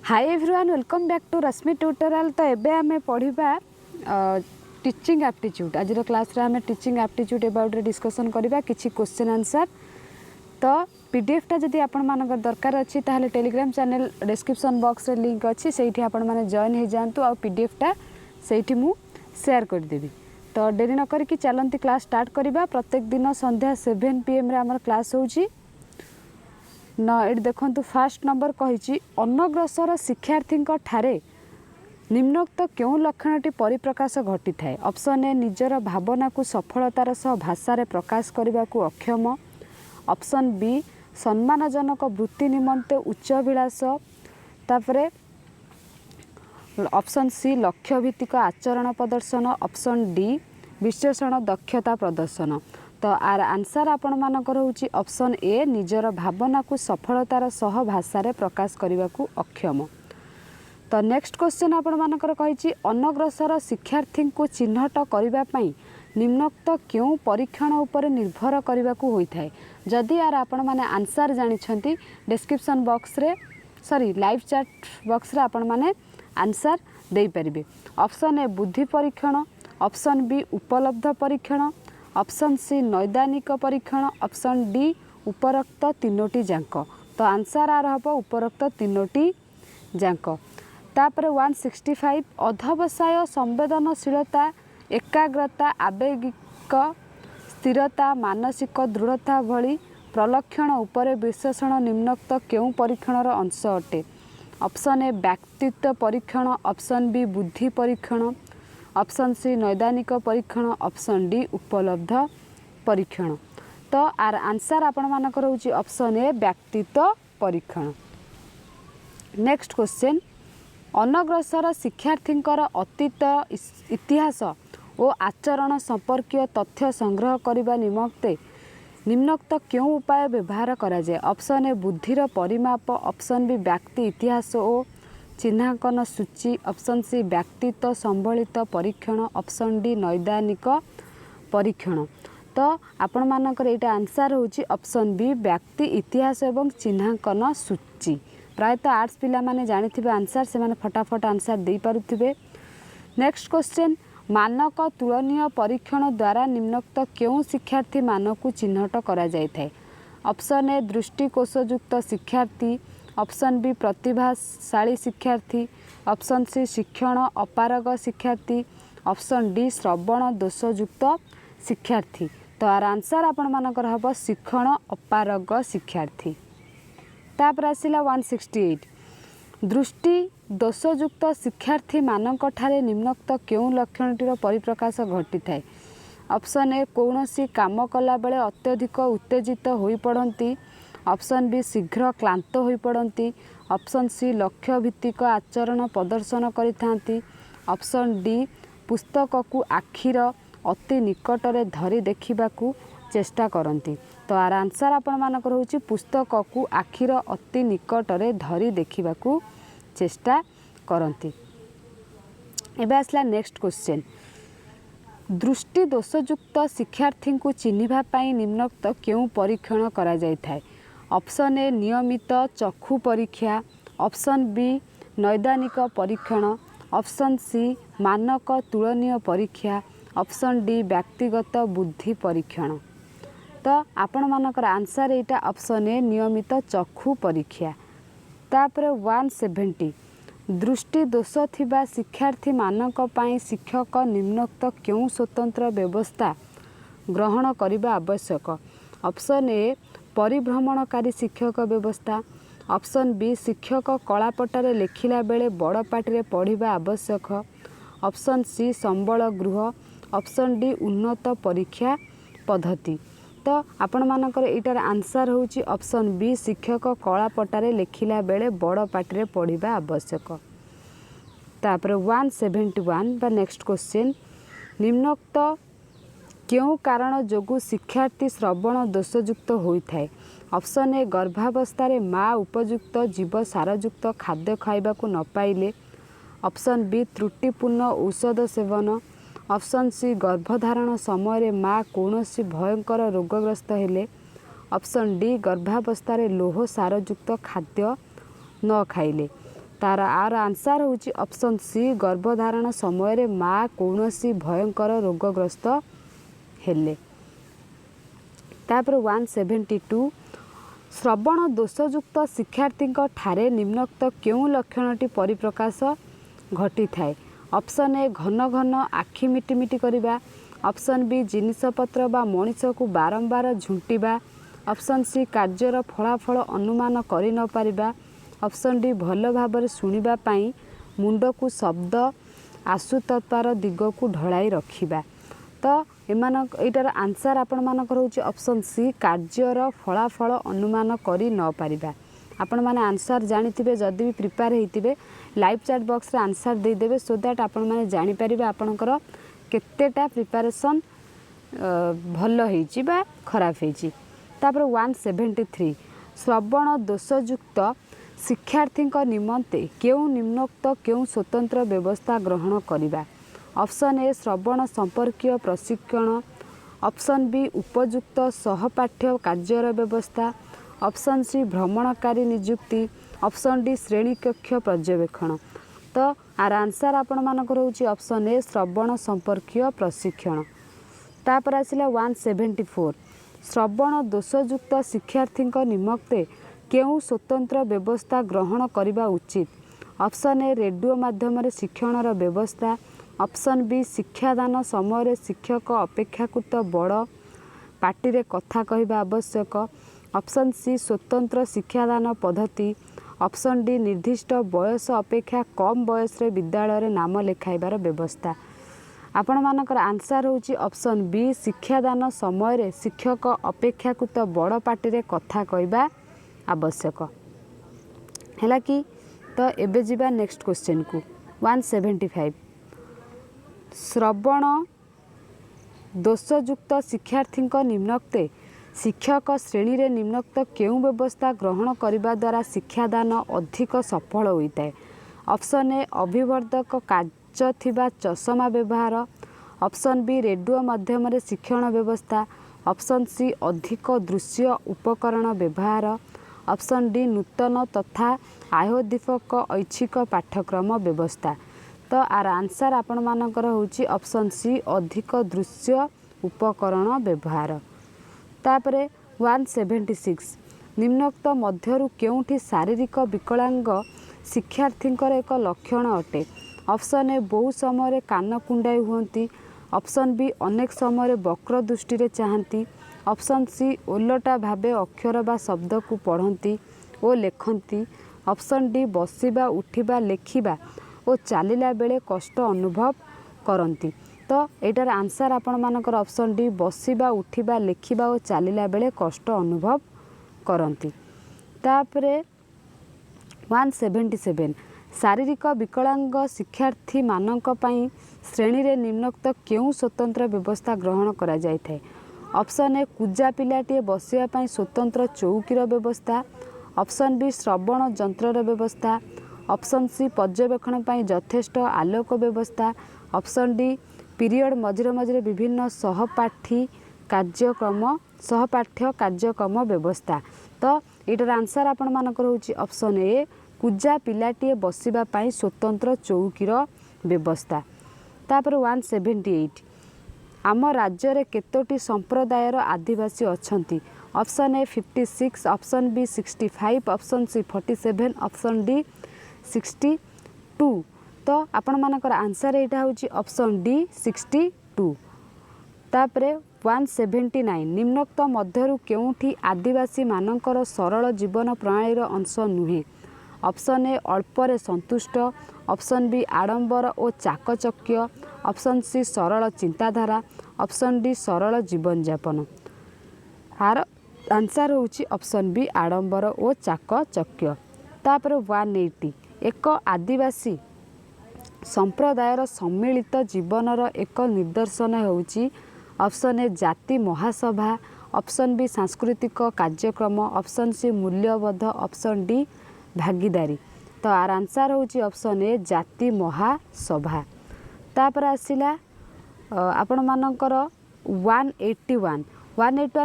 Hi everyone welcome back to Rashmi tutorial. तो एबे आमे पढ़िबा टीचिंग एप्टीट्यूड। आज क्लास रे आमे टीचिंग एप्टीट्यूड अबाउट डिस्कशन करबा किछि क्वेश्चन आंसर। तो पीडीएफ टा जदि आपण मानकर दरकार अछि ताहले टेलीग्राम चैनल डिस्क्रिप्शन बॉक्स रे लिंक अछि, सेठी आपण माने जॉइन हे जानतु आ पीडीएफ टा सेठी मु शेयर कर देबी। तो देरी न करी कि चलंती क्लास स्टार्ट करबा। प्रत्येक दिन संध्या 7 PM रे हमर क्लास होउची न। एट देखंतु फास्ट नंबर कहिछि अनग्रसर शिक्षार्थी ठारे निम्नोक्त क्यों लक्षणटी परिप्रकाश घटी थाए। ऑप्शन ए निजर भावना को सफलतार सह भाषा रे प्रकाश करने को अक्षम। ऑप्शन बी सम्मानजनक वृत्ति निमंते उच्चाभिलाष। तापरे ऑप्शन सी लक्ष्य भित्तिक आचरण प्रदर्शन। ऑप्शन डी विश्लेषण दक्षता प्रदर्शन। तो आर आंसर आपण मानकर होची ऑप्शन ए निजर भावना को सफलतार सह भाषा रे प्रकाश करने को अक्षम। तो नेक्स्ट क्वेश्चन आपण मानकर कहिछि अनग्रसर शिक्षार्थी को चिन्हट करबा पई निम्नोक्त क्यों परीक्षण उपर निर्भर करने को होई थाए। जदि यार आपण माने आंसर जानि छंती डिस्क्रिप्शन बॉक्स रे सॉरी लाइव चैट बॉक्स रे आपण माने आंसर देई परिबे। ऑप्शन ए बुद्धि परीक्षण। ऑप्शन बी उपलब्ध परीक्षण। ऑप्शन सी नैदानिक परीक्षण। ऑप्शन डी उपरोक्त तीनोटी जांक। तो आंसर आर हबो उपरोक्त तीनोटी जांक। तापर 165 अध्यवसाय संवेदनशीलता एकाग्रता आवेगिक स्थिरता मानसिक दृढ़ता भली प्रलक्षण उपरे विश्लेषण निम्नोक्त क्यों परीक्षणर अंश अटे। ऑप्शन ए व्यक्तित्व परीक्षण। ऑप्शन बी बुद्धि परीक्षण। ऑप्शन सी नैदानिक परीक्षण। ऑप्शन डी उपलब्ध परीक्षण। तो आर आंसर आपण मानकर होची ऑप्शन ए व्यक्तित्व परीक्षण। नेक्स्ट क्वेश्चन अनग्रसर शिक्षार्थींकर अतीत इतिहास और आचरण संपर्कीय तथ्य संग्रह करने निमंते निम्नोक्त क्यों उपाय व्यवहार करा जाए। ऑप्शन ए बुद्धिर परिमाप। ऑप्शन बी व्यक्ति इतिहास और चिन्हांकन सूची। ऑप्शन सी व्यक्तित्व संबलित परीक्षण। ऑप्शन डी नैदानिक परीक्षण। तो आपण मानकर एटा आंसर होची ऑप्शन बी व्यक्ति इतिहास एवं चिन्हांकन सूची। प्रायतः आर्ट्स पिला माने जानिथिबे आंसर, से माने फटाफट आंसर दे पारुथिबे। नेक्स्ट क्वेश्चन मानक तुलनीय परीक्षण द्वारा निम्नोक्त क्यों शिक्षार्थी मानक को चिन्हट करा जाय थाए। ऑप्शन ए दृष्टिकोशयुक्त शिक्षार्थी। ऑप्शन बी प्रतिभाशाली शिक्षार्थी। ऑप्शन सी शिक्षण अपारग शिक्षार्थी। ऑप्शन डी श्रवण दोषयुक्त शिक्षार्थी। तो आर आंसर आपण मानकर हबो शिक्षण अपारग शिक्षार्थी। तापर आसिला 168 दृष्टि दोषयुक्त शिक्षार्थी मानक ठारे निम्नोक्त क्यों लक्षणटीर परिप्रकाश घटी थाए। ऑप्शन ए कौनसी काम कला बेले अत्यधिक उत्तेजित होई पड़ती। ऑप्शन बी शीघ्र क्लांत होई पड़ती। ऑप्शन सी लक्ष्य भित्तिक आचरण प्रदर्शन करिथांती। ऑप्शन डी पुस्तक को आखिर अति निकटरे धरी देखिबाकू चेष्टा करती। तो आर आंसर आपण मानकर होची पुस्तक को आखिर अति निकटरे धरी देखिबाकू चेष्टा करती। एबे आसला नेक्स्ट क्वेश्चन दृष्टि दोषयुक्त शिक्षार्थी को चिन्हिबा पई निम्नोक्त क्यों परीक्षण करा जाय थाए। ऑप्शन ए नियमित चक्षु परीक्षा। ऑप्शन बी नैदानिक परीक्षण। ऑप्शन सी मानक तुलनीय परीक्षा। ऑप्शन डी व्यक्तिगत बुद्धि परीक्षण। तो आपण मानकर आंसर एटा ऑप्शन ए नियमित चक्षु परीक्षा। तापर 170 दृष्टि दोष थिबा शिक्षार्थी मानक पई शिक्षक निम्नोक्त क्यों स्वतंत्र व्यवस्था ग्रहण करिबा आवश्यक। ऑप्शन ए परिभ्रमणकारी शिक्षक व्यवस्था। ऑप्शन बी शिक्षक कलापटारे लेखिला बेले बड़ पाटिरे पढ़िबा आवश्यक। ऑप्शन सी संबल गृह। ऑप्शन डी उन्नत परीक्षा पद्धति। तो आपण मानकर एटार आंसर होची ऑप्शन बी शिक्षक कलापटारे लेखिला बेले बड़ पाटिरे पढ़िबा आवश्यक। तापर 171 बा नेक्स्ट क्वेश्चन निम्नोक्त क्यों कारण जोगु शिक्षार्थी श्रवण दोषयुक्त होइथाए। ऑप्शन ए गर्भावस्था माँ उपयुक्त जीव सारयुक्त खाद्य खाइबाकू न पाइले। ऑप्शन बी त्रुटिपूर्ण औषध सेवन। ऑप्शन सी गर्भधारण समय माँ कौनसी भयंकर रोगग्रस्त हेले। ऑप्शन डी गर्भावस्था लौह सारयुक्त खाद्य न खाइले। तार आर आंसर होची ऑप्शन सी गर्भधारण समय माँ कौनसी भयंकर रोगग्रस्त हेले। तापर 172 श्रवण दोषयुक्त शिक्षार्थी ठारे निम्नोक्त क्यों लक्षणटी परिप्रकाश घटी थाए। ऑप्शन ए घन घन आखि मिटिमिटी करिबा, ऑप्शन बी जिनिसपत्र बा मनीष को बारंबार झुंटिबा, ऑप्शन सी कार्यर फलाफल अनुमान करि न पारिबा, ऑप्शन डी भल भाବରେ शुणिबा पाई मुंड को शब्द आसुतत्वार दिग को ढलाई रखिबा। तो एटार आंसर आपण मानकर होची ऑप्शन सी कार्यर फलाफल अनुमान करि न पारिबा। आपण माने आंसर जानिथिबे जदि भी प्रिपेयर हेतिबे लाइव चैट बॉक्स रे आंसर दे देबे सो दैट आपण माने जानि पारिबे आपणकर केतेटा प्रिपरेशन भल हेची बा खराब हेची। तापर 173 श्रवण दोषयुक्त शिक्षार्थी निमंते केउ निम्नोक्त केउ स्वतंत्र व्यवस्था ग्रहण करिबा। ऑप्शन ए श्रवण संपर्कीय प्रशिक्षण, ऑप्शन बी उपयुक्त सहपाठ्य कार्यर व्यवस्था, ऑप्शन सी भ्रमणकारी नियुक्ति, ऑप्शन डी श्रेणी कक्ष पर्यवेक्षण। तो आर आंसर आपण मानकर होची ऑप्शन ए श्रवण संपर्कीय प्रशिक्षण। तापर आसिला 174 श्रवण दोषयुक्त शिक्षार्थी निमंते केउ स्वतंत्र व्यवस्था ग्रहण करने उचित। ऑप्शन ए रेडियो माध्यम शिक्षण व्यवस्था, ऑप्शन बी शिक्षादान समय शिक्षक अपेक्षाकृत बड़ पार्टी रे कथा कहवा आवश्यक, ऑप्शन सी स्वतंत्र शिक्षादान पद्धति, ऑप्शन डी निर्दिष्ट बयस अपेक्षा कम बयस रे विद्यालय रे नाम लेखाइबार व्यवस्था। आपण मानकर आंसर होची ऑप्शन बी शिक्षादान समय शिक्षक अपेक्षाकृत बड़ पार्टी रे कथा कहवा आवश्यक है कि। तो एबे जिबा नेक्स्ट क्वेश्चन को 175 श्रवण दोषयुक्त शिक्षार्थी निम्नोक्ते शिक्षक श्रेणी रे निम्नोक्त केउं व्यवस्था ग्रहण करने द्वारा शिक्षादान अधिक सफल होता है। ऑप्शन ए अभिवर्धक काच थिबा चषमा व्यवहार, ऑप्शन बी रेडियो माध्यम शिक्षण व्यवस्था, ऑप्शन सी अधिक दृश्य उपकरण व्यवहार, ऑप्शन डी नूतन तथा आयोदीपक ऐच्छिक पाठ्यक्रम व्यवस्था। तो आर आंसर आपण मानकर होची ऑप्शन सी अधिक दृश्य उपकरण व्यवहार। तापरे 176 निम्नोक्त मध्यरु केउठी शारीरिक विकलांग शिक्षार्थींकर एक लक्षण अटे। ऑप्शन ए बहु समय कान कुंडाई हुंती, ऑप्शन बी अनेक समय वक्र दृष्टि रे चाहती, ऑप्शन सी ओलटा भावे अक्षर बा शब्द को पढ़ती और लेखती, ऑप्शन डी बसिबा उठिबा लेखिबा और चलिला बेले कष्ट अनुभव करती। तो एटार आंसर आपण मानकर ऑप्शन डी बसिबा उठिबा लेखिबा और चलिला बेले कष्ट अनुभव करती। तापरे 177 शारीरिक विकलांग शिक्षार्थी मानक पई श्रेणी रे निम्नोक्त केउं स्वतंत्र व्यवस्था ग्रहण करा जाय थाए। ऑप्शन ए कुजा पिलाटीए बसिया पई स्वतंत्र चौकीर व्यवस्था, ऑप्शन बी श्रवण यंत्र व्यवस्था, ऑप्शन सी पर्यवेक्षण पई यथेष्ट आलोक व्यवस्था, ऑप्शन डी पीरियड मझिरे मझिरे विभिन्न सहपाठी सहपाठ्य कार्यक्रम व्यवस्था। तो एटार आंसर आपण मानकर होची ऑप्शन ए कुजा पिलाटीए बसिबा पई स्वतंत्र चौकीर व्यवस्था। तापर 178 आम राज्य रे केतोटी संप्रदायर आदिवासी अछंती। Option A 56, option B 65, option C 47, option D 62। तो आपण मानकर आंसर एटा होची ऑप्शन डी 62। तापरे 179 निम्नोक्त मध्यरु केउठी आदिवासी मानकर सरल जीवन प्रणाली अंश नुहे। ऑप्शन ए अल्परे संतुष्ट, ऑप्शन बी आडंबर और चाकचक्य, ऑप्शन सी सरल चिंताधारा, ऑप्शन डी सरल जीवन यापन। आर आंसर होची ऑप्शन बी आडंबर और चाकचक्य। तापर 180 एक आदिवासी संप्रदायर सम्मिलित जीवनर एक निदर्शन होची। ऑप्शन ए जाति महासभा, ऑप्शन बी सांस्कृतिक कार्यक्रम, ऑप्शन सी मूल्यबोध, ऑप्शन डी भागीदारी। तो आर आंसर होची ऑप्शन ए जाति महासभा। तापर आसिला आपण मानकर 181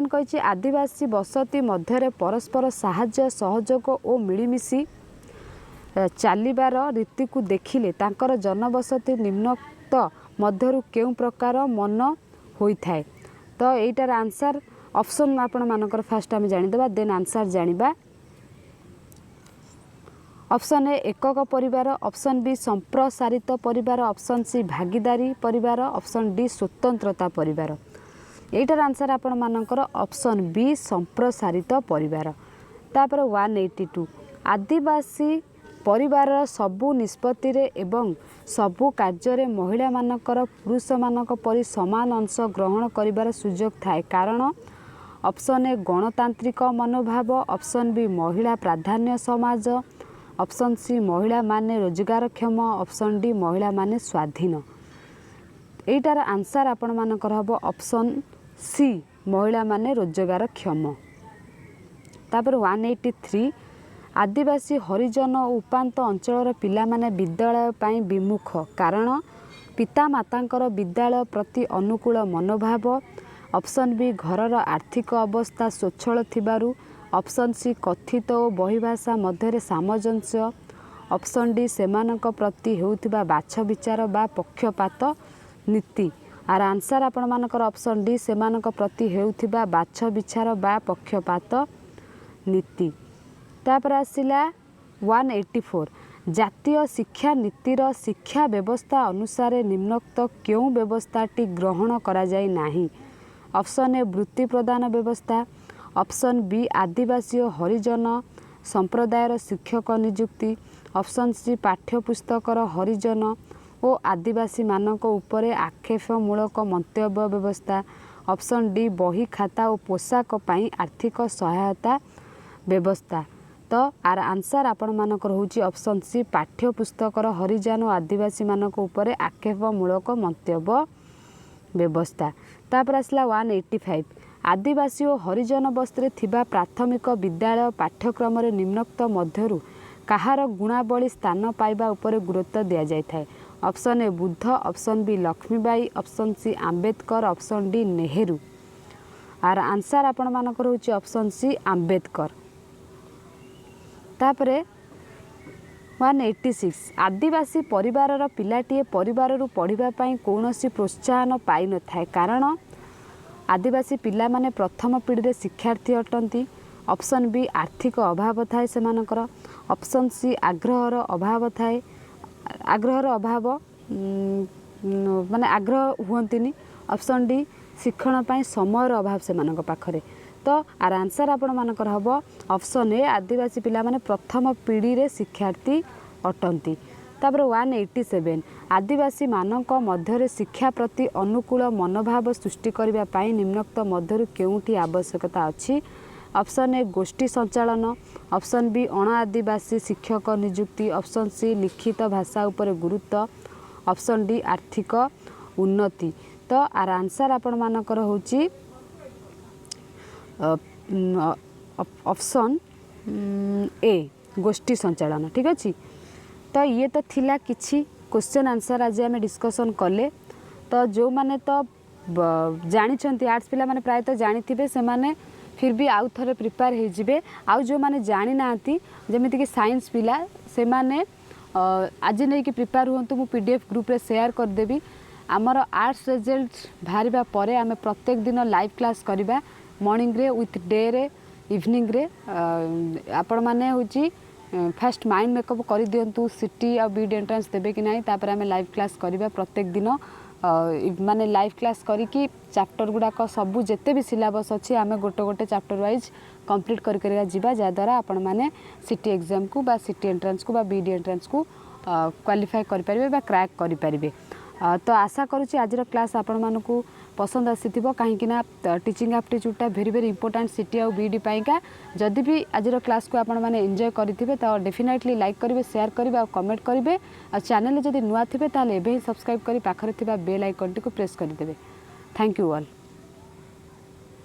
कहिछि आदिवासी बसती मध्य परस्पर साहाय्य सहयोग और मिलीमिशी ଚାଲିବାର ରୀତିକୁ ଦେଖିଲେ ତାଙ୍କର ଜନବସତି ନିମ୍ନୋକ୍ତ ମଧ୍ୟରୁ କେଉଁ ପ୍ରକାର ମନ ହୋଇଥାଏ। ତ ଏଇଟାର ଆନ୍ସର୍ ଅପସନ୍ ଆପଣମାନଙ୍କର ଫାଷ୍ଟ ଆମେ ଜାଣିଦେବା, ଦେନ୍ ଆନ୍ସର୍ ଜାଣିବା। ଅପସନ୍ ଏ ଏକକ ପରିବାର, ଅପସନ୍ ବି ସମ୍ପ୍ରସାରିତ ପରିବାର, ଅପସନ୍ ସି ଭାଗିଦାରୀ ପରିବାର, ଅପସନ୍ ଡି ସ୍ୱତନ୍ତ୍ରତା ପରିବାର। ଏଇଟାର ଆନ୍ସର୍ ଆପଣମାନଙ୍କର ଅପସନ୍ ବି ସମ୍ପ୍ରସାରିତ ପରିବାର। ତାପରେ 182 ଆଦିବାସୀ ପରିବାରର ସବୁ ନିଷ୍ପତ୍ତିରେ ଏବଂ ସବୁ କାର୍ଯ୍ୟରେ ମହିଳାମାନଙ୍କର ପୁରୁଷମାନଙ୍କ ପରି ସମାନ ଅଂଶ ଗ୍ରହଣ କରିବାର ସୁଯୋଗ ଥାଏ କାରଣ ଅପସନ୍ ଏ ଗଣତାନ୍ତ୍ରିକ ମନୋଭାବ, ଅପସନ୍ ବି ମହିଳା ପ୍ରାଧାନ୍ୟ ସମାଜ, ଅପସନ୍ ସି ମହିଳାମାନେ ରୋଜଗାରକ୍ଷମ, ଅପସନ୍ ଡି ମହିଳାମାନେ ସ୍ୱାଧୀନ। ଏଇଟାର ଆନ୍ସର୍ ଆପଣମାନଙ୍କର ହେବ ଅପସନ୍ ସି ମହିଳାମାନେ ରୋଜଗାରକ୍ଷମ। ତାପରେ 183 ଆଦିବାସୀ ହରିଜନ ଓ ଉପାନ୍ତ ଅଞ୍ଚଳର ପିଲାମାନେ ବିଦ୍ୟାଳୟ ପାଇଁ ବିମୁଖ କାରଣ ପିତାମାତାଙ୍କର ବିଦ୍ୟାଳୟ ପ୍ରତି ଅନୁକୂଳ ମନୋଭାବ, ଅପସନ୍ ବି ଘରର ଆର୍ଥିକ ଅବସ୍ଥା ସ୍ୱଚ୍ଛଳ ଥିବାରୁ, ଅପସନ୍ ସି କଥିତ ଓ ବହିଭାଷା ମଧ୍ୟରେ ସାମଞ୍ଜସ୍ୟ, ଅପସନ୍ ଡି ସେମାନଙ୍କ ପ୍ରତି ହେଉଥିବା ବାଛ ବିଚାର ବା ପକ୍ଷପାତ ନୀତି। ଆର ଆନ୍ସର୍ ଆପଣମାନଙ୍କର ଅପସନ୍ ଡି ସେମାନଙ୍କ ପ୍ରତି ହେଉଥିବା ବାଛ ବିଚାର ବା ପକ୍ଷପାତ ନୀତି। ତାପରେ ଆସିଲା 184 ଜାତୀୟ ଶିକ୍ଷା ନୀତିର ଶିକ୍ଷା ବ୍ୟବସ୍ଥା ଅନୁସାରେ ନିମ୍ନୋକ୍ତ କେଉଁ ବ୍ୟବସ୍ଥାଟି ଗ୍ରହଣ କରାଯାଇ ନାହିଁ। ଅପସନ୍ ଏ ବୃତ୍ତି ପ୍ରଦାନ ବ୍ୟବସ୍ଥା, ଅପସନ୍ ବି ଆଦିବାସୀ ଓ ହରିଜନ ସମ୍ପ୍ରଦାୟର ଶିକ୍ଷକ ନିଯୁକ୍ତି, ଅପସନ୍ ସି ପାଠ୍ୟପୁସ୍ତକର ହରିଜନ ଓ ଆଦିବାସୀମାନଙ୍କ ଉପରେ ଆକ୍ଷେପମୂଳକ ମନ୍ତବ୍ୟ ବ୍ୟବସ୍ଥା, ଅପସନ୍ ଡି ବହି ଖାତା ଓ ପୋଷାକ ପାଇଁ ଆର୍ଥିକ ସହାୟତା ବ୍ୟବସ୍ଥା। ତ ଆର ଆନ୍ସର୍ ଆପଣମାନଙ୍କର ହେଉଛି ଅପସନ୍ ସି ପାଠ୍ୟପୁସ୍ତକର ହରିଜନ ଓ ଆଦିବାସୀମାନଙ୍କ ଉପରେ ଆକ୍ଷେପମୂଳକ ମନ୍ତବ୍ୟ ବ୍ୟବସ୍ଥା। ତାପରେ ଆସିଲା 185 ଆଦିବାସୀ ଓ ହରିଜନ ବସ୍ତିରେ ଥିବା ପ୍ରାଥମିକ ବିଦ୍ୟାଳୟ ପାଠ୍ୟକ୍ରମରେ ନିମ୍ନୋକ୍ତ ମଧ୍ୟରୁ କାହାର ଗୁଣାବଳୀ ସ୍ଥାନ ପାଇବା ଉପରେ ଗୁରୁତ୍ୱ ଦିଆଯାଇଥାଏ। Option A Buddha, option B Lakshmibai, option C Ambedkar, option D Nehru. R answer ଆପଣମାନଙ୍କର ହେଉଛି ଅପସନ୍ ସି ଆମ୍ବେଦକର। ତାପରେ 186 ଆଦିବାସୀ ପରିବାରର ପିଲାଟିଏ ପରିବାରରୁ ପଢ଼ିବା ପାଇଁ କୌଣସି ପ୍ରୋତ୍ସାହନ ପାଇନଥାଏ କାରଣ ଆଦିବାସୀ ପିଲାମାନେ ପ୍ରଥମ ପିଢ଼ିରେ ଶିକ୍ଷାର୍ଥୀ ଅଟନ୍ତି, ଅପସନ୍ ବି ଆର୍ଥିକ ଅଭାବ ଥାଏ ସେମାନଙ୍କର, ଅପସନ୍ ସି ଆଗ୍ରହର ଅଭାବ ଥାଏ, ଆଗ୍ରହର ଅଭାବ ମାନେ ଆଗ୍ରହ ହୁଅନ୍ତିନି, ଅପସନ୍ ଡି ଶିକ୍ଷଣ ପାଇଁ ସମୟର ଅଭାବ ସେମାନଙ୍କ ପାଖରେ। ତ ଆର ଆନ୍ସର୍ ଆପଣମାନଙ୍କର ହେବ ଅପସନ୍ ଏ ଆଦିବାସୀ ପିଲାମାନେ ପ୍ରଥମ ପିଢ଼ିରେ ଶିକ୍ଷାର୍ଥୀ ଅଟନ୍ତି। ତାପରେ 187 ଆଦିବାସୀମାନଙ୍କ ମଧ୍ୟରେ ଶିକ୍ଷା ପ୍ରତି ଅନୁକୂଳ ମନୋଭାବ ସୃଷ୍ଟି କରିବା ପାଇଁ ନିମ୍ନୋକ୍ତ ମଧ୍ୟରୁ କେଉଁଠି ଆବଶ୍ୟକତା ଅଛି। ଅପସନ୍ ଏ ଗୋଷ୍ଠୀ ସଞ୍ଚାଳନ, ଅପସନ୍ ବି ଅଣ ଆଦିବାସୀ ଶିକ୍ଷକ ନିଯୁକ୍ତି, ଅପସନ୍ ସି ଲିଖିତ ଭାଷା ଉପରେ ଗୁରୁତ୍ୱ, ଅପସନ୍ ଡି ଆର୍ଥିକ ଉନ୍ନତି। ତ ଆର ଆନ୍ସର୍ ଆପଣମାନଙ୍କର ହେଉଛି ଅପସନ୍ ଏ ଗୋଷ୍ଠୀ ସଞ୍ଚାଳନ। ଠିକ୍ ଅଛି। ତ ଇଏ ତ ଥିଲା କିଛି क्वेश्चन आंसर आज आम डिस्कसन कले। तो जो मैंने तो जानी आर्ट्स पिला माने प्राय तो जानी से माने फिर भी आउ थे प्रिपेयर होजिबे। आउ जो मैंने जानी ना जमीती कि साइंस पिला से माने आज नहीं कि प्रिपेयर हूँ मु पीडीएफ ग्रुप रे शेयर करदेवी। आमर आर्ट्स रिजल्ट बाहरिबा परे आमे प्रत्येक दिन लाइव क्लास करवा मॉर्निंग रे विथ डे रे इवनिंग रे आपण माने होची फास्ट माइंड मेकअप कर दिंतु सीटी आ बीड एंट्रांस देबे कि नहीं तापर आमे लाइव क्लास करवा प्रत्येक दिन माने लाइव क्लास करिकी चैप्टर गुड़ाक सबू जिते भी सिलेबस अच्छी आमे गोटे गोटे चैप्टर वाइज कंप्लीट कर जीवा जद्वारा आपण माने सीटी एग्जाम को बा सीटी एंट्रांस को बा बीडी एंट्रांस को क्वालिफाई करें बा क्रैक करें। तो आशा करुँची आज क्लास आपण मानकू पसंद आसीथिबो कहीं ना टीचिंग एप्टीट्यूडटा भेरी भेरी इंपोर्टेंट सीटी आ बीडी पाइका। जदि भी आज क्लास को आपण माने एंजॉय करिथिबे तो डेफिनेटली लाइक करेंगे शेयर करेंगे और कमेंट करेंगे और चैनल जदि नुआ थिबे ताले एबे ही सब्सक्राइब करी पाखरे थिबा बेल आइकन टी को प्रेस कर देबे। Thank you all.